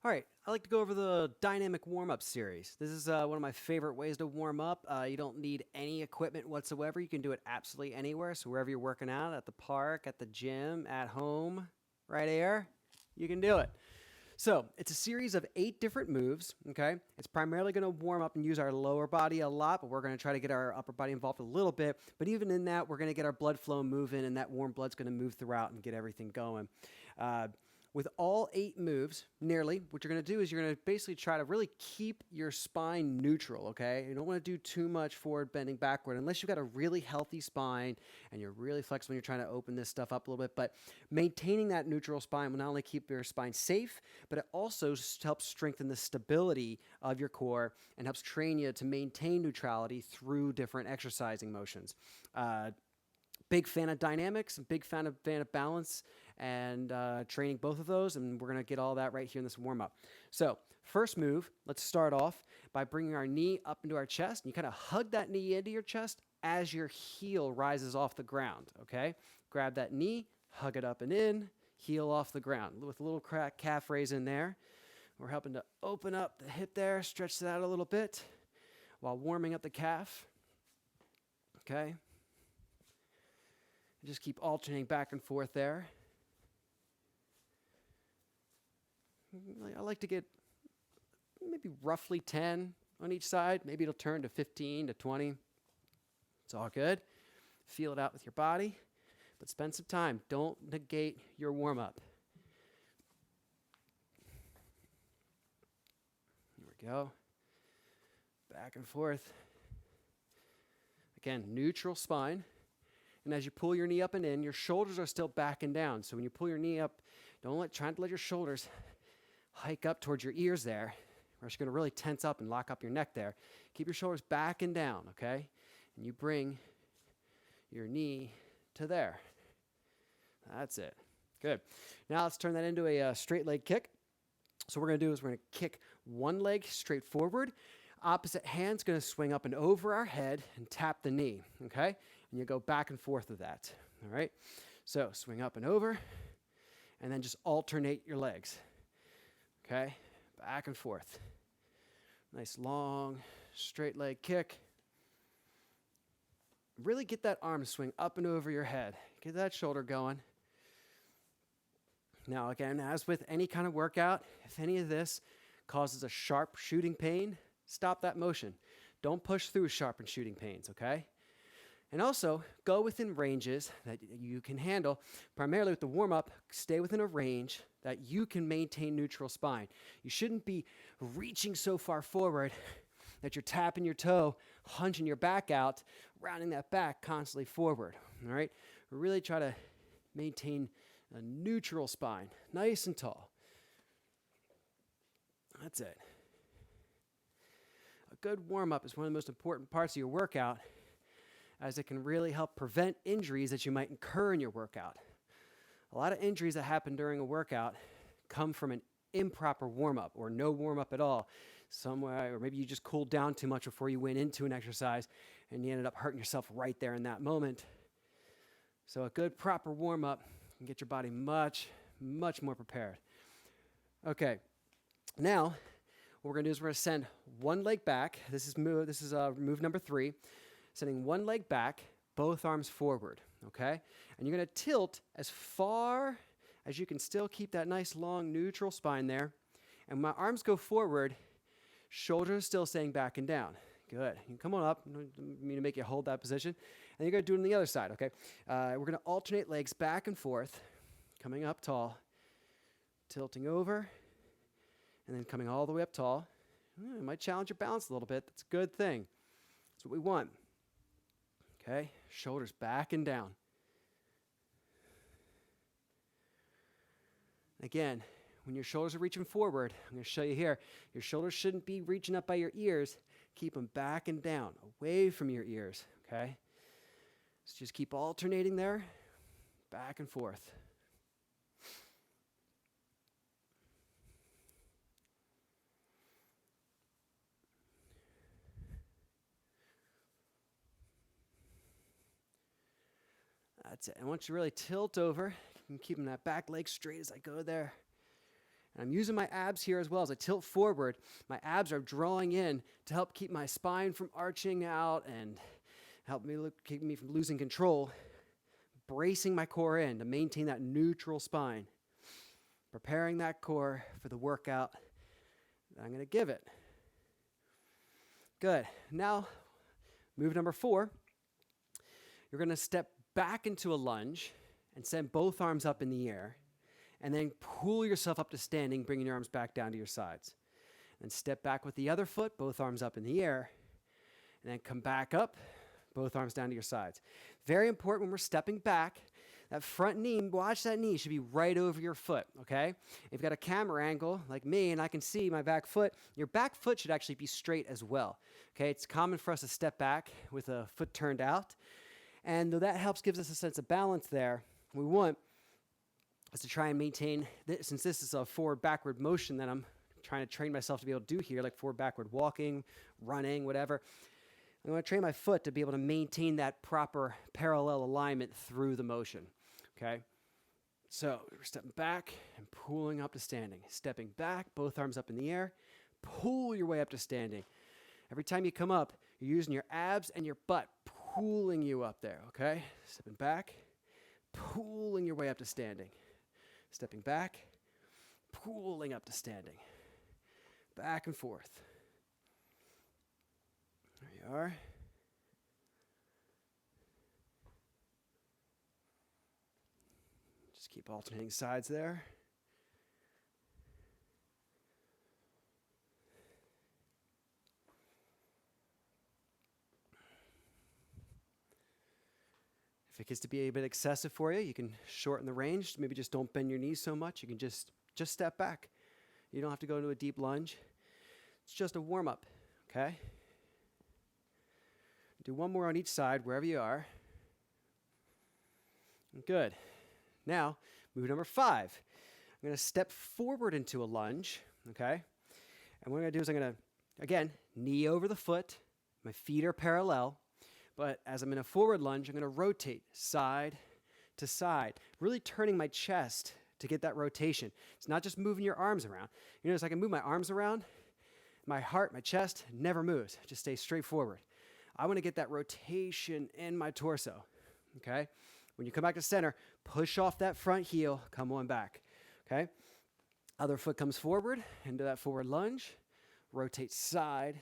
All right, I like to go over the dynamic warm-up series. This is one of my favorite ways to warm up. You don't need any equipment whatsoever. You can do it absolutely anywhere. So wherever you're working out, at the park, at the gym, at home, right here, you can do it. So it's a series of 8 different moves, okay? It's primarily going to warm up and use our lower body a lot, but we're going to try to get our upper body involved a little bit. But even in that, we're going to get our blood flow moving, and that warm blood's going to move throughout and get everything going. With all 8 moves, nearly, what you're going to do is you're going to basically try to really keep your spine neutral, okay? You don't want to do too much forward bending backward unless you've got a really healthy spine and you're really flexible when you're trying to open this stuff up a little bit. But maintaining that neutral spine will not only keep your spine safe, but it also helps strengthen the stability of your core and helps train you to maintain neutrality through different exercising motions. Big fan of dynamics, big fan of balance, and training both of those, and we're going to get all that right here in this warm-up. So first move, let's start off by bringing our knee up into our chest, and you kind of hug that knee into your chest as your heel rises off the ground, okay? Grab that knee, hug it up and in, heel off the ground with a little calf raise in there. We're helping to open up the hip there, stretch that out a little bit while warming up the calf, okay? Just keep alternating back and forth there. I like to get maybe roughly 10 on each side. Maybe it'll turn to 15 to 20. It's all good. Feel it out with your body, but spend some time. Don't negate your warm-up. Here we go. Back and forth. Again, neutral spine. And as you pull your knee up and in, your shoulders are still back and down. So when you pull your knee up, try not to let your shoulders hike up towards your ears there, or it's going to really tense up and lock up your neck there. Keep your shoulders back and down, okay? And you bring your knee to there. That's it. Good. Now let's turn that into a straight leg kick. So what we're going to do is we're going to kick one leg straight forward. Opposite hand's going to swing up and over our head and tap the knee, okay? And you go back and forth with that, all right? So swing up and over, and then just alternate your legs, okay? Back and forth. Nice long, straight leg kick. Really get that arm to swing up and over your head. Get that shoulder going. Now, again, as with any kind of workout, if any of this causes a sharp shooting pain, stop that motion. Don't push through sharp and shooting pains, okay? And also, go within ranges that you can handle. Primarily with the warm-up, stay within a range that you can maintain neutral spine. You shouldn't be reaching so far forward that you're tapping your toe, hunching your back out, rounding that back constantly forward, all right? Really try to maintain a neutral spine, nice and tall. That's it. A good warm-up is one of the most important parts of your workout, as it can really help prevent injuries that you might incur in your workout. A lot of injuries that happen during a workout come from an improper warm-up or no warm-up at all. Somewhere, or maybe you just cooled down too much before you went into an exercise and you ended up hurting yourself right there in that moment. So a good proper warm-up can get your body much, much more prepared. Okay, now what we're going to do is we're going to send one leg back. This is move number 3. Sending one leg back, both arms forward, okay? And you're going to tilt as far as you can still keep that nice long neutral spine there. And when my arms go forward, shoulders still staying back and down. Good. You can come on up. I don't mean to make you hold that position. And you're going to do it on the other side, okay? We're going to alternate legs back and forth, coming up tall, tilting over, and then coming all the way up tall. It might challenge your balance a little bit. That's a good thing. That's what we want. Okay, shoulders back and down. Again, when your shoulders are reaching forward, I'm going to show you here, your shoulders shouldn't be reaching up by your ears. Keep them back and down, away from your ears, okay? So just keep alternating there, back and forth. That's it. And once you really tilt over, I'm keeping that back leg straight as I go there. And I'm using my abs here as well. As I tilt forward, my abs are drawing in to help keep my spine from arching out and keep me from losing control, bracing my core in to maintain that neutral spine, preparing that core for the workout that I'm going to give it. Good. Now, move number 4. You're going to step back into a lunge and send both arms up in the air, and then pull yourself up to standing, bringing your arms back down to your sides. And step back with the other foot, both arms up in the air, and then come back up, both arms down to your sides. Very important when we're stepping back, that front knee, watch that knee, should be right over your foot, okay? If you've got a camera angle like me and I can see my back foot, your back foot should actually be straight as well, okay? It's common for us to step back with a foot turned out, and though that helps, gives us a sense of balance there, we want is to try and maintain, since this is a forward-backward motion that I'm trying to train myself to be able to do here, like forward-backward walking, running, whatever. I'm going to train my foot to be able to maintain that proper parallel alignment through the motion, okay? So we're stepping back and pulling up to standing. Stepping back, both arms up in the air, pull your way up to standing. Every time you come up, you're using your abs and your butt, pulling you up there, okay? Stepping back, pulling your way up to standing. Stepping back, pulling up to standing. Back and forth. There you are. Just keep alternating sides there. If it gets to be a bit excessive for you, you can shorten the range. Maybe just don't bend your knees so much. You can just step back. You don't have to go into a deep lunge. It's just a warm-up, okay? Do one more on each side, wherever you are. Good. Now, move number 5. I'm going to step forward into a lunge, okay? And what I'm going to do is I'm going to, again, knee over the foot. My feet are parallel. But as I'm in a forward lunge, I'm going to rotate side to side, really turning my chest to get that rotation. It's not just moving your arms around. You notice I can move my arms around, my heart, my chest never moves. It just stays straight forward. I want to get that rotation in my torso, okay? When you come back to center, push off that front heel, come on back, okay? Other foot comes forward into that forward lunge, rotate side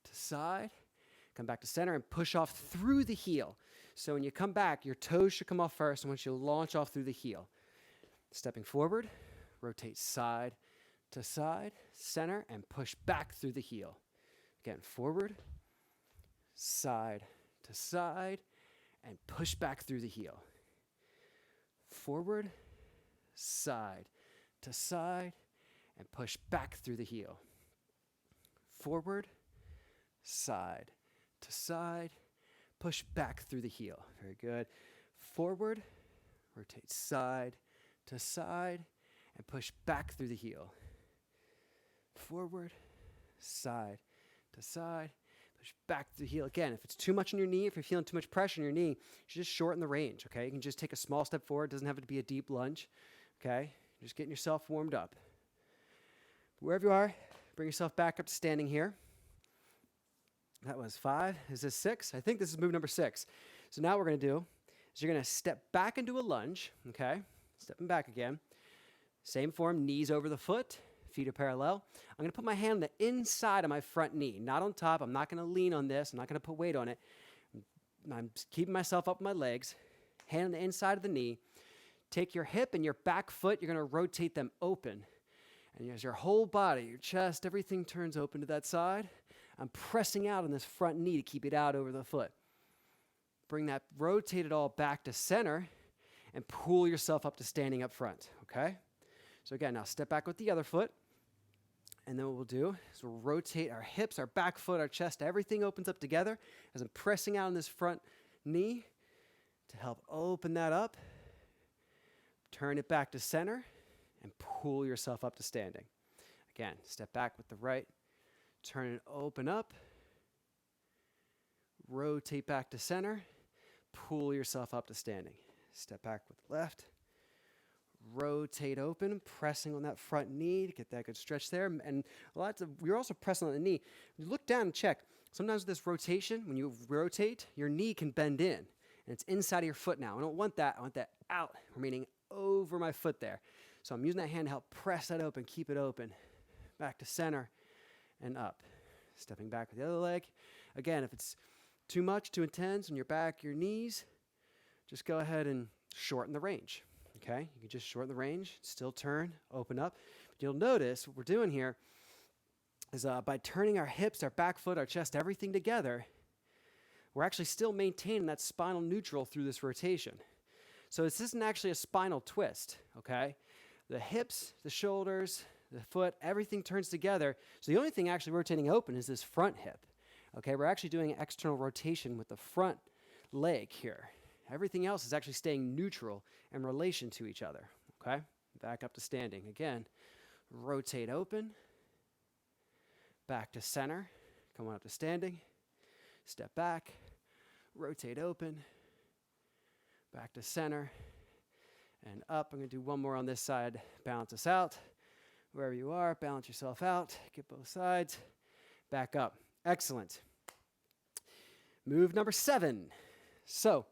to side, come back to center and push off through the heel. So when you come back, your toes should come off first, and once you launch off through the heel. Stepping forward, rotate side to side, center, and push back through the heel. Again, forward, side to side, and push back through the heel. Forward, side to side, and push back through the heel. Forward, side to side, push back through the heel. Very good. Forward, rotate side to side, and push back through the heel. Forward, side to side, push back through the heel. Again, if it's too much on your knee, if you're feeling too much pressure on your knee, you should just shorten the range, okay? You can just take a small step forward. It doesn't have to be a deep lunge, okay? Just getting yourself warmed up. Wherever you are, bring yourself back up to standing here. That was 5. Is this 6? I think this is move number 6. So now what we're going to do is you're going to step back into a lunge, okay? Stepping back again. Same form, knees over the foot, feet are parallel. I'm going to put my hand on the inside of my front knee, not on top. I'm not going to lean on this. I'm not going to put weight on it. I'm keeping myself up with my legs, hand on the inside of the knee. Take your hip and your back foot, you're going to rotate them open. And as your whole body, your chest, everything turns open to that side. I'm pressing out on this front knee to keep it out over the foot. Bring that, rotate it all back to center and pull yourself up to standing up front, okay? So again, now step back with the other foot. And then what we'll do is we'll rotate our hips, our back foot, our chest, everything opens up together as I'm pressing out on this front knee to help open that up. Turn it back to center and pull yourself up to standing. Again, step back with the right. Turn it open up, rotate back to center, pull yourself up to standing. Step back with the left, rotate open, pressing on that front knee to get that good stretch there. And you're also pressing on the knee. You look down and check. Sometimes with this rotation, when you rotate, your knee can bend in, and it's inside of your foot now. I don't want that. I want that out, remaining over my foot there. So I'm using that hand to help press that open, keep it open. Back to center and up. Stepping back with the other leg. Again, if it's too much, too intense on your back, your knees, just go ahead and shorten the range. Okay, you can just shorten the range, still turn, open up. But you'll notice what we're doing here is by turning our hips, our back foot, our chest, everything together, we're actually still maintaining that spinal neutral through this rotation. So this isn't actually a spinal twist, okay? The hips, the shoulders, the foot, everything turns together. So the only thing actually rotating open is this front hip. Okay, we're actually doing external rotation with the front leg here. Everything else is actually staying neutral in relation to each other. Okay, back up to standing. Again, rotate open, back to center, come on up to standing, step back, rotate open, back to center, and up. I'm going to do one more on this side, balance us out. Wherever you are, balance yourself out, get both sides, back up. Excellent. Move number 7. So,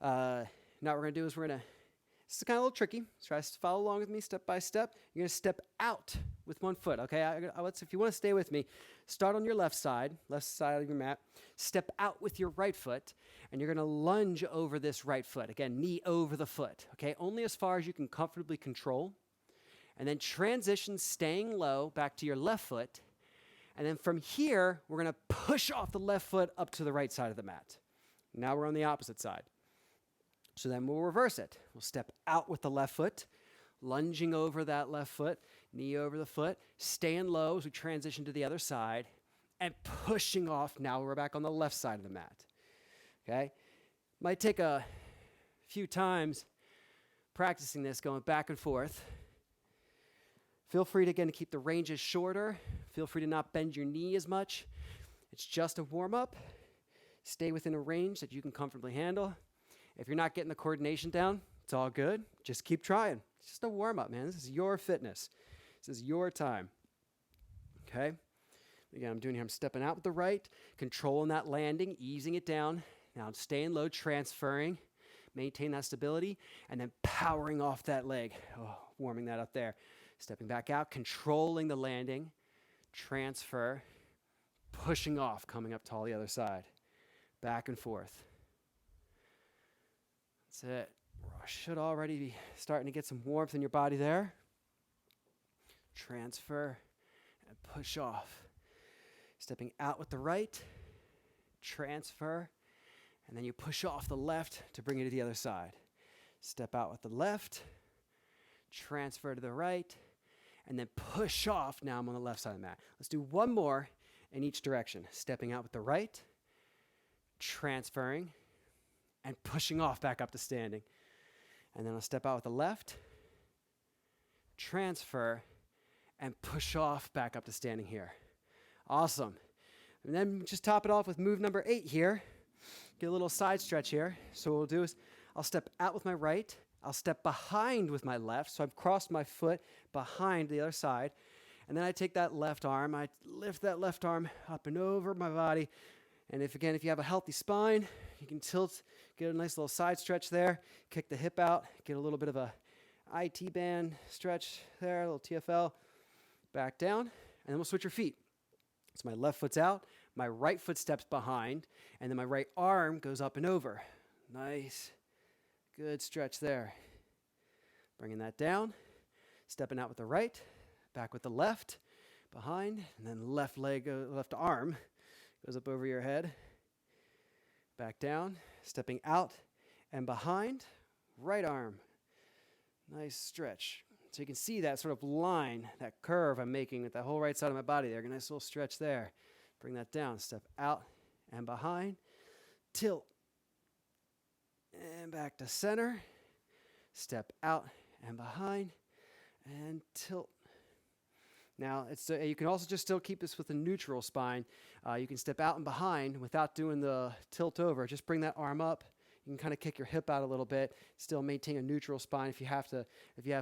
now what we're going to do is this is kind of a little tricky. So try to follow along with me step by step. You're going to step out with one foot, okay? If you want to stay with me, start on your left side of your mat. Step out with your right foot, and you're going to lunge over this right foot. Again, knee over the foot, okay? Only as far as you can comfortably control. And then transition, staying low, back to your left foot. And then from here, we're going to push off the left foot up to the right side of the mat. Now we're on the opposite side. So then we'll reverse it. We'll step out with the left foot, lunging over that left foot, knee over the foot, staying low as we transition to the other side, and pushing off. Now we're back on the left side of the mat. Okay? Might take a few times practicing this, going back and forth. Feel free to, again, to keep the ranges shorter. Feel free to not bend your knee as much. It's just a warm-up. Stay within a range that you can comfortably handle. If you're not getting the coordination down, it's all good. Just keep trying. It's just a warm-up, man. This is your fitness. This is your time. Okay? Again, I'm doing here, I'm stepping out with the right, controlling that landing, easing it down. Now I'm staying low, transferring, maintain that stability, and then powering off that leg. Oh, warming that up there. Stepping back out, controlling the landing, transfer, pushing off, coming up tall the other side. Back and forth. That's it. Should already be starting to get some warmth in your body there. Transfer and push off. Stepping out with the right, transfer, and then you push off the left to bring it to the other side. Step out with the left, transfer to the right, and then push off. Now I'm on the left side of the mat. Let's do one more in each direction. Stepping out with the right, transferring, and pushing off back up to standing. And then I'll step out with the left, transfer, and push off back up to standing here. Awesome. And then just top it off with move number 8 here. Get a little side stretch here. So what we'll do is I'll step out with my right. I'll step behind with my left. So I've crossed my foot behind the other side. And then I take that left arm. I lift that left arm up and over my body. And if you have a healthy spine, you can tilt, get a nice little side stretch there, kick the hip out, get a little bit of a IT band stretch there, a little TFL, back down, and then we'll switch your feet. So my left foot's out, my right foot steps behind, and then my right arm goes up and over. Nice, good stretch there. Bringing that down, stepping out with the right, back with the left, behind, and then left arm goes up over your head, back down, stepping out and behind, right arm. Nice stretch. So you can see that sort of line, that curve I'm making with that whole right side of my body there. Nice little stretch there. Bring that down. Step out and behind. Tilt. And back to center. Step out and behind. And tilt. Now, you can also just still keep this with a neutral spine. You can step out and behind without doing the tilt over. Just bring that arm up. You can kind of kick your hip out a little bit, still maintain a neutral spine if you have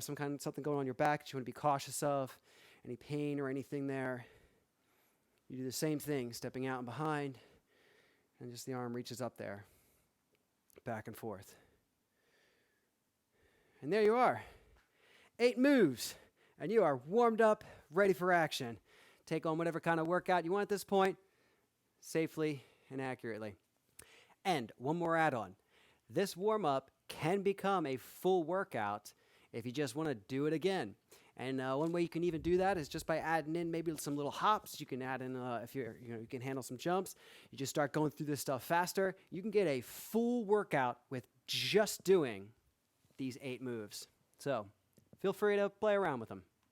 something going on your back that you want to be cautious of, any pain or anything there. You do the same thing, stepping out and behind, and just the arm reaches up there, back and forth. And there you are. 8 moves, and you are warmed up, ready for action. Take on whatever kind of workout you want at this point, safely and accurately. And one more add-on. This warm-up can become a full workout if you just want to do it again. And one way you can even do that is just by adding in maybe some little hops. You can add in, if you can handle some jumps. You just start going through this stuff faster. You can get a full workout with just doing these 8 moves. So feel free to play around with them.